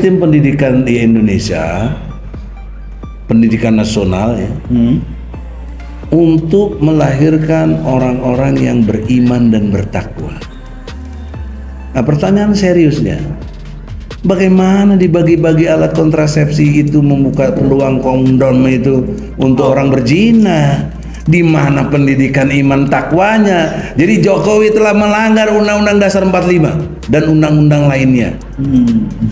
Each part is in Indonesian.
sistem pendidikan di Indonesia, pendidikan nasional ya, untuk melahirkan orang-orang yang beriman dan bertakwa. Nah, pertanyaan seriusnya, bagaimana dibagi-bagi alat kontrasepsi itu membuka peluang kondom itu untuk orang berzina? Di mana pendidikan iman takwanya? Jadi Jokowi telah melanggar Undang-Undang Dasar 45 dan undang-undang lainnya.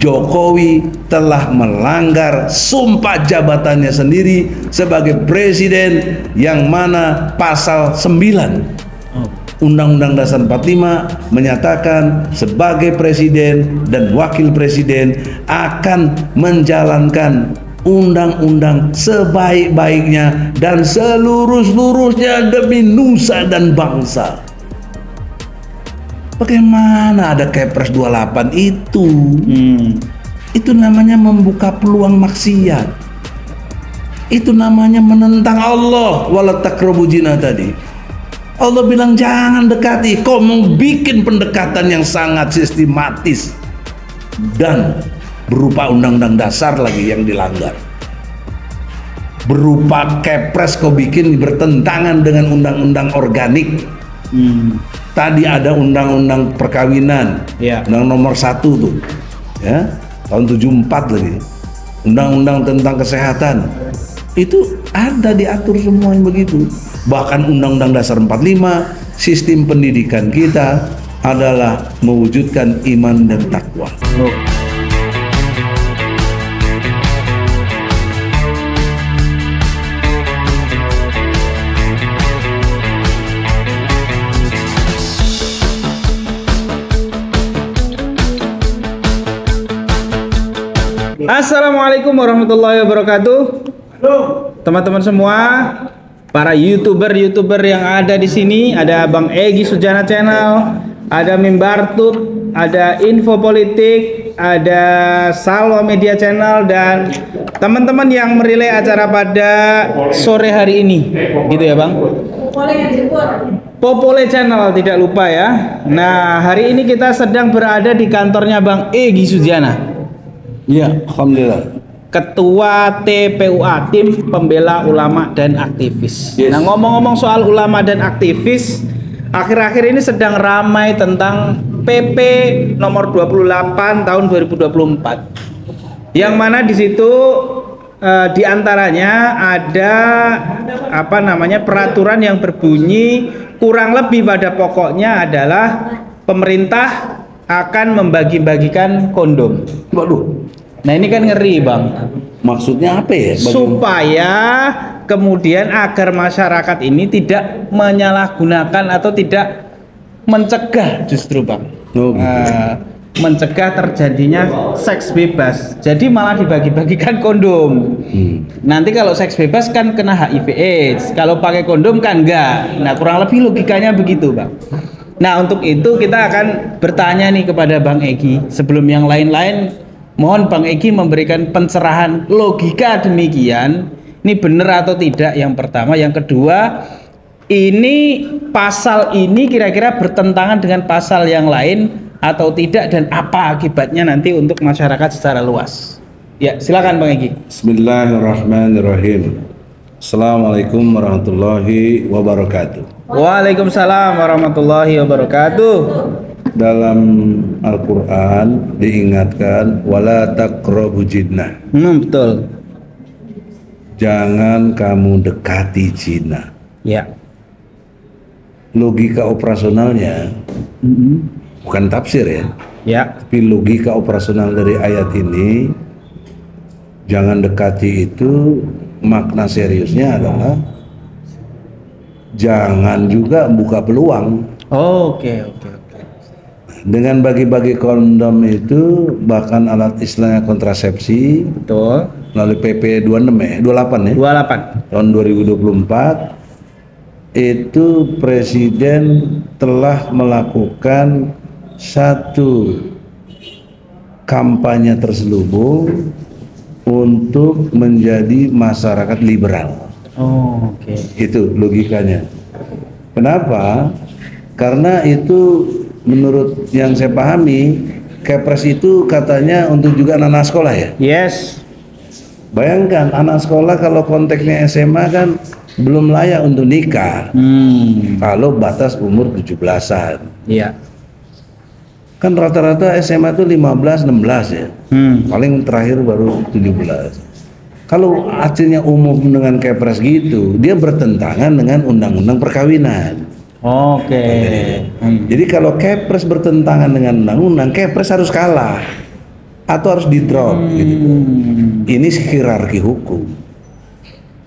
Jokowi telah melanggar sumpah jabatannya sendiri sebagai presiden, yang mana pasal 9 Undang-Undang Dasar 45 menyatakan sebagai presiden dan wakil presiden akan menjalankan undang-undang sebaik-baiknya dan seluruh-seluruhnya demi nusa dan bangsa. Bagaimana ada Kepres 28 itu? Itu namanya membuka peluang maksiat. Itu namanya menentang Allah. Wala taqrabu zina tadi. Allah bilang jangan dekati. Kau mau bikin pendekatan yang sangat sistematis dan berupa undang-undang dasar lagi yang dilanggar, berupa Kepres kau bikin bertentangan dengan undang-undang organik. Tadi ada undang-undang perkawinan, undang nomor 1 tuh ya, tahun 74 lagi, undang-undang tentang kesehatan itu ada diatur semua yang begitu. Bahkan Undang-Undang Dasar 45, sistem pendidikan kita adalah mewujudkan iman dan takwa. Assalamualaikum warahmatullahi wabarakatuh. Teman-teman semua, para youtuber yang ada di sini, ada Bang Egy Sujana Channel, ada Mimbartub, ada Info Politik, ada Salwa Media Channel, dan teman-teman yang merilai acara pada sore hari ini, gitu ya Bang. Popole Channel tidak lupa ya. Nah, hari ini kita sedang berada di kantornya Bang Egy Sujana. Iya, alhamdulillah. Ketua TPUA, Tim Pembela Ulama dan Aktivis. Nah, ngomong-ngomong soal ulama dan aktivis, akhir-akhir ini sedang ramai tentang PP nomor 28 tahun 2024. Yang mana di situ diantaranya ada peraturan yang berbunyi kurang lebih pada pokoknya adalah pemerintah akan membagi-bagikan kondom. Waduh. Nah, ini kan ngeri Bang. Maksudnya apa ya? Supaya kemudian agar masyarakat ini tidak menyalahgunakan atau tidak mencegah justru Bang. Mencegah terjadinya seks bebas. Jadi malah dibagi-bagikan kondom. Nanti kalau seks bebas kan kena HIV/AIDS. Kalau pakai kondom kan enggak. Nah, kurang lebih logikanya begitu Bang. Nah, untuk itu kita akan bertanya nih kepada Bang Egy. Sebelum yang lain-lain, mohon Bang Egy memberikan pencerahan logika demikian. Ini benar atau tidak yang pertama. Yang kedua, ini pasal ini kira-kira bertentangan dengan pasal yang lain atau tidak, dan apa akibatnya nanti untuk masyarakat secara luas. Ya, silakan Bang Egy. Bismillahirrahmanirrahim. Assalamualaikum warahmatullahi wabarakatuh. Waalaikumsalam warahmatullahi wabarakatuh. Dalam Al-Quran diingatkan wala taqrabu zina. Betul. Jangan kamu dekati zina. Ya. Logika operasionalnya bukan tafsir ya. Ya. Tapi logika operasional dari ayat ini, jangan dekati itu makna seriusnya adalah jangan juga buka peluang. Oke. Dengan bagi-bagi kondom itu, bahkan alat istilahnya kontrasepsi, betul, melalui PP 28 tahun 2024 itu Presiden telah melakukan satu kampanye terselubung untuk menjadi masyarakat liberal. Oke. Itu logikanya. Kenapa? Karena itu menurut yang saya pahami Kepres itu katanya untuk juga anak sekolah ya? Yes. Bayangkan anak sekolah kalau konteksnya SMA kan belum layak untuk nikah. Kalau batas umur 17-an. Iya. Kan rata-rata SMA itu 15, 16 ya. Paling terakhir baru 17. Kalau hasilnya umum dengan Kepres gitu, dia bertentangan dengan undang-undang perkawinan. Oke. Jadi kalau Kepres bertentangan dengan undang-undang, Kepres harus kalah atau harus di-drop gitu. Ini hierarki hukum.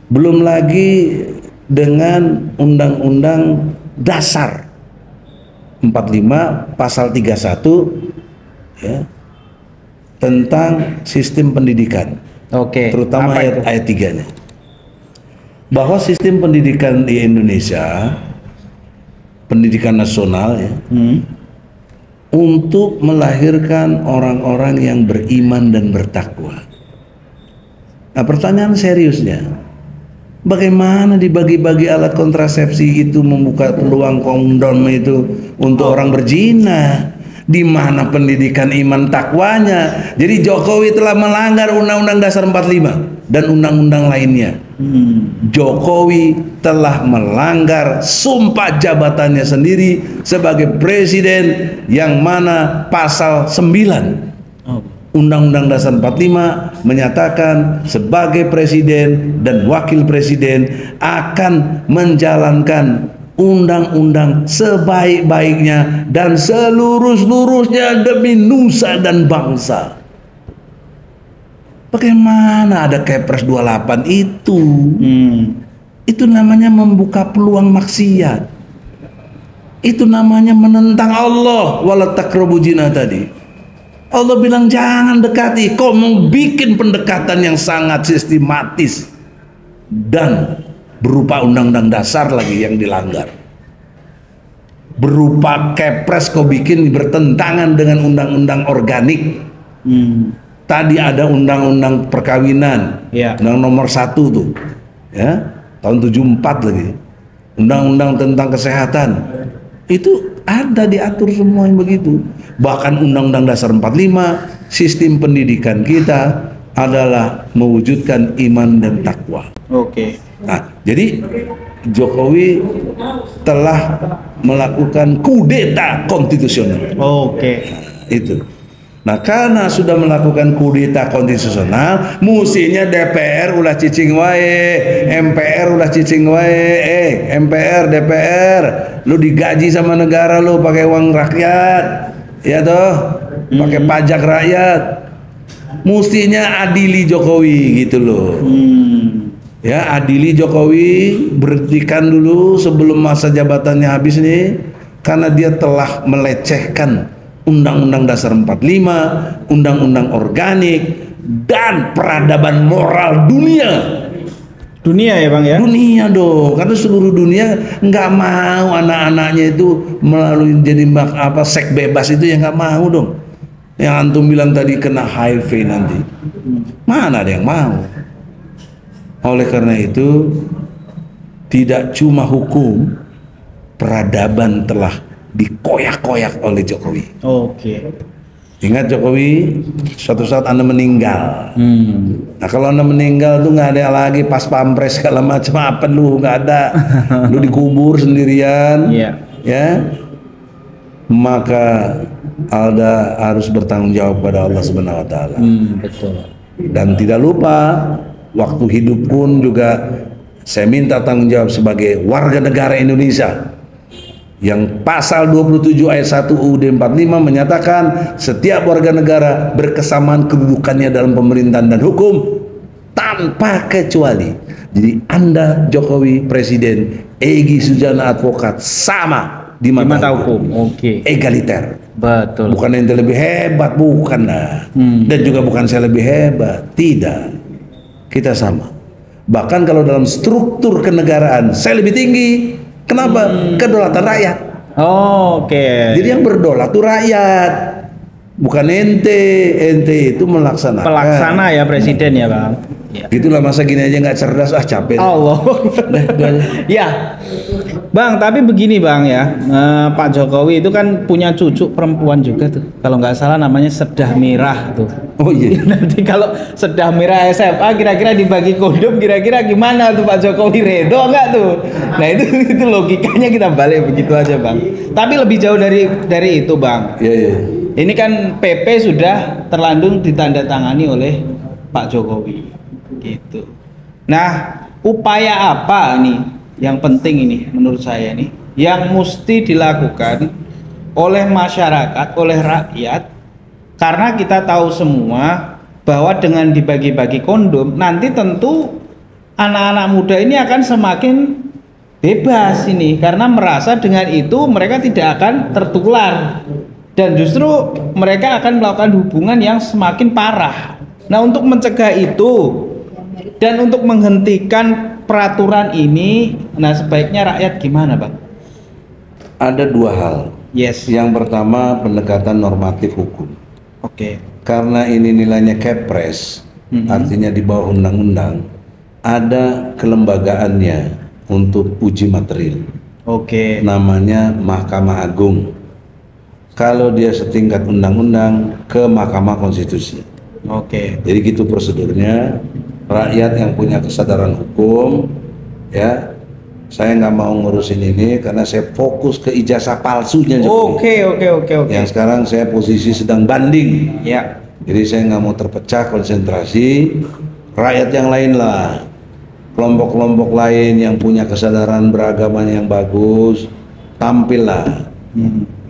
Belum lagi dengan undang-undang dasar 45 pasal 31 ya, tentang sistem pendidikan. Oke. Terutama ayat 3-nya. Bahwa sistem pendidikan di Indonesia, pendidikan nasional ya, untuk melahirkan orang-orang yang beriman dan bertakwa. Nah, pertanyaan seriusnya, bagaimana dibagi-bagi alat kontrasepsi itu membuka peluang kondom itu untuk orang berzina? Di mana pendidikan iman takwanya? Jadi Jokowi telah melanggar Undang-Undang Dasar 45 dan undang-undang lainnya. Jokowi telah melanggar sumpah jabatannya sendiri sebagai presiden, yang mana pasal 9 Undang-Undang Dasar 45 menyatakan sebagai presiden dan wakil presiden akan menjalankan undang-undang sebaik-baiknya dan seluruh-seluruhnya demi nusa dan bangsa. Bagaimana ada Kepres 28 itu? Itu namanya membuka peluang maksiat. Itu namanya menentang Allah. Wala taqrabu zina tadi. Allah bilang jangan dekati. Kau mau bikin pendekatan yang sangat sistematis dan berupa undang-undang dasar lagi yang dilanggar. Berupa Kepres kau bikin bertentangan dengan undang-undang organik. Tadi ada undang-undang perkawinan, undang nomor 1 tuh, ya, tahun 74 lagi. Undang-undang tentang kesehatan. Itu ada diatur semua yang begitu. Bahkan Undang-Undang Dasar 45, sistem pendidikan kita adalah mewujudkan iman dan takwa. Oke. Nah, jadi Jokowi telah melakukan kudeta konstitusional. Oke. Nah, itu. Nah, karena sudah melakukan kudeta konstitusional, musinya DPR ulah cicing wae, MPR ulah cicing wae. MPR, DPR, lu digaji sama negara lu pakai uang rakyat, ya toh, pakai pajak rakyat. Mustinya adili Jokowi gitu loh. Ya, adili Jokowi, berhentikan dulu sebelum masa jabatannya habis nih, karena dia telah melecehkan Undang-Undang Dasar 45, Undang-Undang Organik, dan peradaban moral dunia. Dunia ya Bang ya? Dunia dong, karena seluruh dunia nggak mau anak-anaknya itu melalui jadi seks bebas itu, yang nggak mau dong. Yang antum bilang tadi kena HIV nanti, mana ada yang mau? Oleh karena itu, tidak cuma hukum, peradaban telah dikoyak-koyak oleh Jokowi. Oke. Ingat Jokowi, suatu saat Anda meninggal. Nah, kalau Anda meninggal tuh nggak ada lagi pas pampres segala macam, apa lu nggak ada. Lu dikubur sendirian, ya. Maka Anda harus bertanggung jawab pada Allah Subhanahu Wa Taala. Betul. Dan tidak lupa, waktu hidup pun juga saya minta tanggung jawab sebagai warga negara Indonesia. Yang pasal 27 ayat 1 UUD 45 menyatakan setiap warga negara berkesamaan kedudukannya dalam pemerintahan dan hukum tanpa kecuali. Jadi Anda Jokowi Presiden, Egy Sujana advokat, sama di mata hukum. Oke. Egaliter. Betul. Bukan ente lebih hebat, bukan lah. Dan juga bukan saya lebih hebat, tidak. Kita sama. Bahkan kalau dalam struktur kenegaraan saya lebih tinggi. Kenapa? Kedaulatan rakyat. Oke. Jadi yang berdaulat itu rakyat, bukan ente. Ente itu melaksanakan. Pelaksana ya presiden ya Bang. Ya. Itulah, masa gini aja nggak cerdas, capek. Allah. Ya. Bang, tapi begini Bang ya, Pak Jokowi itu kan punya cucu perempuan juga tuh. Kalau nggak salah namanya Sedah Mirah tuh. Oh iya. Nanti kalau Sedah Mirah SMA kira-kira dibagi kondom kira-kira gimana tuh Pak Jokowi, redo nggak tuh? Nah itu logikanya kita balik begitu aja Bang. Tapi lebih jauh dari itu Bang. Iya iya. Ini kan PP sudah terlanjur ditandatangani oleh Pak Jokowi, gitu. Nah, upaya apa nih? Yang penting ini menurut saya nih yang mesti dilakukan oleh masyarakat, oleh rakyat, karena kita tahu semua bahwa dengan dibagi-bagi kondom nanti tentu anak-anak muda ini akan semakin bebas ini karena merasa dengan itu mereka tidak akan tertular dan justru mereka akan melakukan hubungan yang semakin parah. Nah, untuk mencegah itu dan untuk menghentikan peraturan ini, nah sebaiknya rakyat gimana Bang? Ada dua hal. Yes. Yang pertama pendekatan normatif hukum. Oke. Karena ini nilainya kepres, artinya di bawah undang-undang, ada kelembagaannya untuk uji material. Oke. Namanya Mahkamah Agung. Kalau dia setingkat undang-undang ke Mahkamah Konstitusi. Oke. Jadi gitu prosedurnya. Rakyat yang punya kesadaran hukum, ya, saya nggak mau ngurusin ini karena saya fokus ke ijazah palsunya Jokowi. Oke. Yang sekarang saya posisi sedang banding. Ya. Jadi saya nggak mau terpecah konsentrasi. Rakyat yang lain lah, kelompok-kelompok lain yang punya kesadaran beragama yang bagus, tampillah.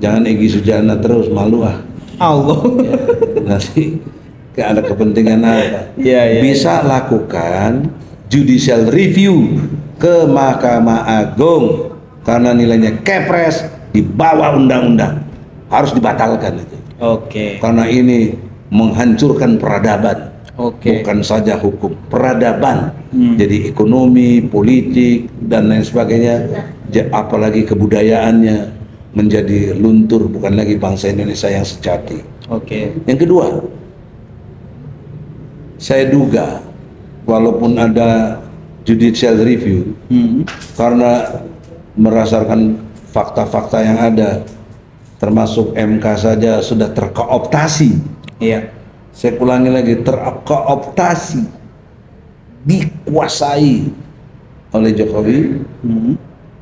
Jangan Egy Sujana terus, malu ah. Allah. Ya, nanti ada kepentingan apa? Ya. Bisa lakukan judicial review ke Mahkamah Agung karena nilainya kepres di bawah undang-undang, harus dibatalkan itu. Oke. Karena ini menghancurkan peradaban. Oke. Bukan saja hukum, peradaban. Jadi ekonomi, politik dan lain sebagainya, apalagi kebudayaannya menjadi luntur, bukan lagi bangsa Indonesia yang sejati. Oke. Yang kedua, saya duga walaupun ada judicial review, karena berdasarkan fakta-fakta yang ada, termasuk MK saja sudah terkooptasi. Iya. Saya ulangi lagi, terkooptasi, dikuasai oleh Jokowi.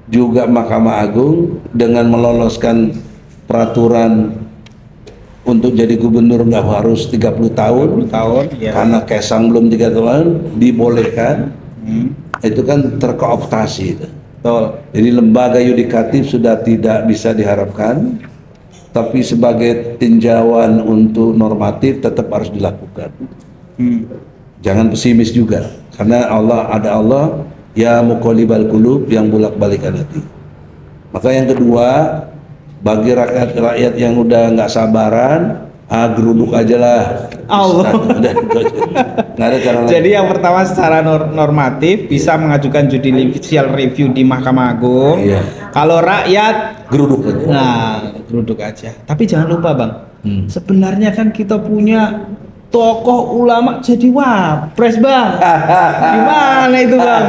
Juga Mahkamah Agung dengan meloloskan peraturan untuk jadi gubernur nggak harus 30 tahun, Ya. karena Kaisang belum 3 tahun dibolehkan. Itu kan terkooptasi itu. Betul. Jadi lembaga yudikatif sudah tidak bisa diharapkan, tapi sebagai tinjauan untuk normatif tetap harus dilakukan. Jangan pesimis juga, karena Allah ya muqallibal qulub, yang bolak-balikan hati. Maka yang kedua, bagi rakyat yang udah nggak sabaran, geruduk aja lah. Allah. Nggak ada cara lain. Jadi yang pertama secara normatif bisa mengajukan judicial review di Mahkamah Agung. Iya. Kalau rakyat Geruduk aja. Nah, geruduk aja. Tapi jangan lupa Bang, sebenarnya kan kita punya tokoh ulama jadi wapres Bang. Gimana itu Bang?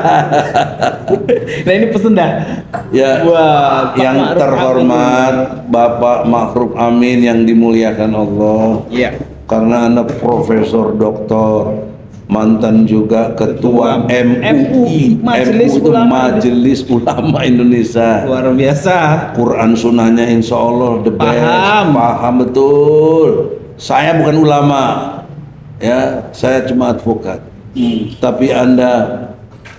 Nah ini pesen dah. Ya, Wah, yang terhormat Bapak Ma'ruf Amin yang dimuliakan Allah. Iya. Karena Anda profesor, doktor, mantan juga ketua MUI, Majelis Ulama Indonesia. Luar biasa. Quran sunnahnya insya Allah the best. Paham Betul. Saya bukan ulama, ya, saya cuma advokat. Tapi Anda,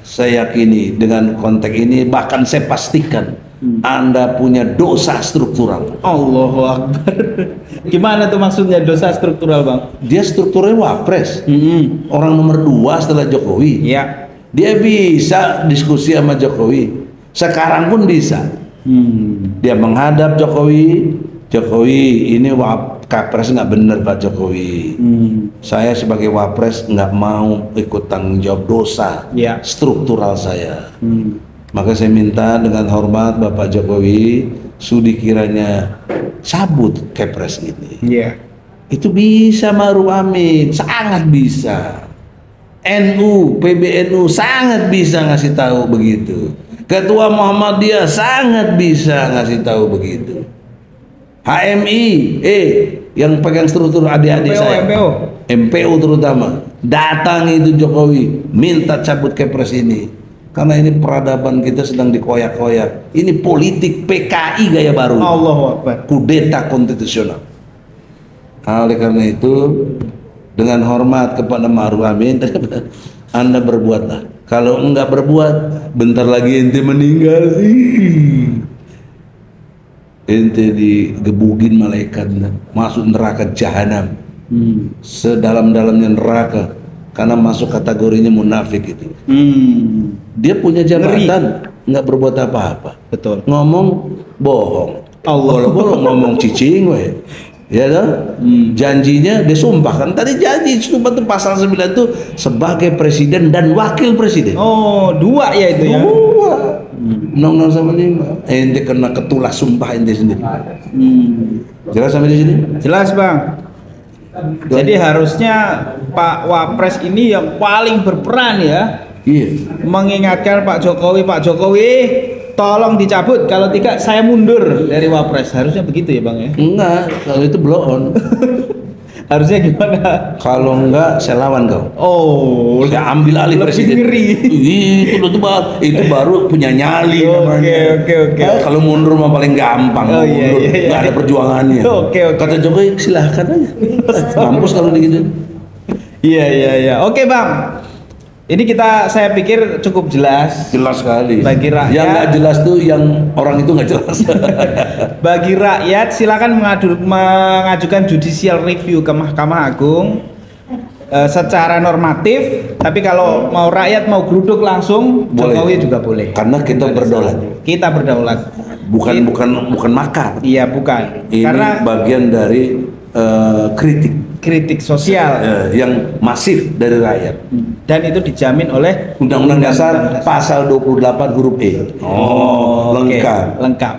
saya yakini dengan konteks ini, bahkan saya pastikan Anda punya dosa struktural. Allahu Akbar. Gimana tuh maksudnya dosa struktural Bang? Dia strukturnya wapres, orang nomor 2 setelah Jokowi. Iya. Dia bisa diskusi sama Jokowi. Sekarang pun bisa. Dia menghadap Jokowi. Jokowi, ini Kapres nggak bener Pak Jokowi. Saya sebagai wapres nggak mau ikut tanggung jawab dosa struktural saya. Maka saya minta dengan hormat Bapak Jokowi, sudi kiranya cabut Kepres ini. Itu bisa Ma'ruf Amin, sangat bisa. NU, PBNU sangat bisa ngasih tahu begitu. Ketua Muhammadiyah sangat bisa ngasih tahu begitu. HMI, yang pegang struktur adik-adik saya, MPO terutama, datang itu Jokowi, minta cabut Kepres ini, karena ini peradaban kita sedang dikoyak-koyak. Ini politik PKI gaya baru. Allahu Akbar. Kudeta konstitusional. Oleh karena itu, dengan hormat kepada Ma'ruf Amin, Anda berbuatlah. Kalau enggak berbuat, bentar lagi ente meninggal. Ente digebugin malaikat, masuk neraka jahanam. Sedalam-dalamnya neraka, karena masuk kategorinya munafik itu. Dia punya jabatan, enggak berbuat apa-apa. Betul. Ngomong bohong. Allah. Kalau ngomong cicing, weh. Ya toh? Janjinya dia sumpah kan, tadi janji sumpah tuh pasal 9 tuh sebagai presiden dan wakil presiden. Oh, 2 ya itu ya. 2. Undang-undang sama 5. Ente kena ketulah sumpah ente sendiri. Jelas sampai di sini? Jelas, Bang. Jadi harusnya Pak Wapres ini yang paling berperan ya. Iya. Mengingatkan Pak Jokowi, tolong dicabut, kalau tidak saya mundur dari Wapres. Harusnya begitu ya Bang ya? Enggak, kalau itu blow on. Harusnya gimana? Kalau enggak saya lawan kau. Oh, saya ambil alih presiden. Ngeri. Itu baru punya nyali namanya. Oke. Kalau mundur mah paling gampang. Iya. Enggak ada perjuangannya. Oke. Kata Jokowi silahkan aja. Mampus kalau begitu. Iya. Oke Bang. Ini saya pikir cukup jelas. Jelas sekali. Bagi rakyat. Yang nggak jelas tuh yang orang itu nggak jelas. Bagi rakyat silakan mengajukan judicial review ke Mahkamah Agung secara normatif. Tapi kalau mau rakyat mau geruduk langsung, boleh. Jokowi juga boleh. Karena kita berdaulat. Kita berdaulat. Bukan makar. Iya bukan. Ini karena bagian dari kritik sosial yang masif dari rakyat, dan itu dijamin oleh Undang-Undang Dasar pasal 28 huruf E. Lengkap.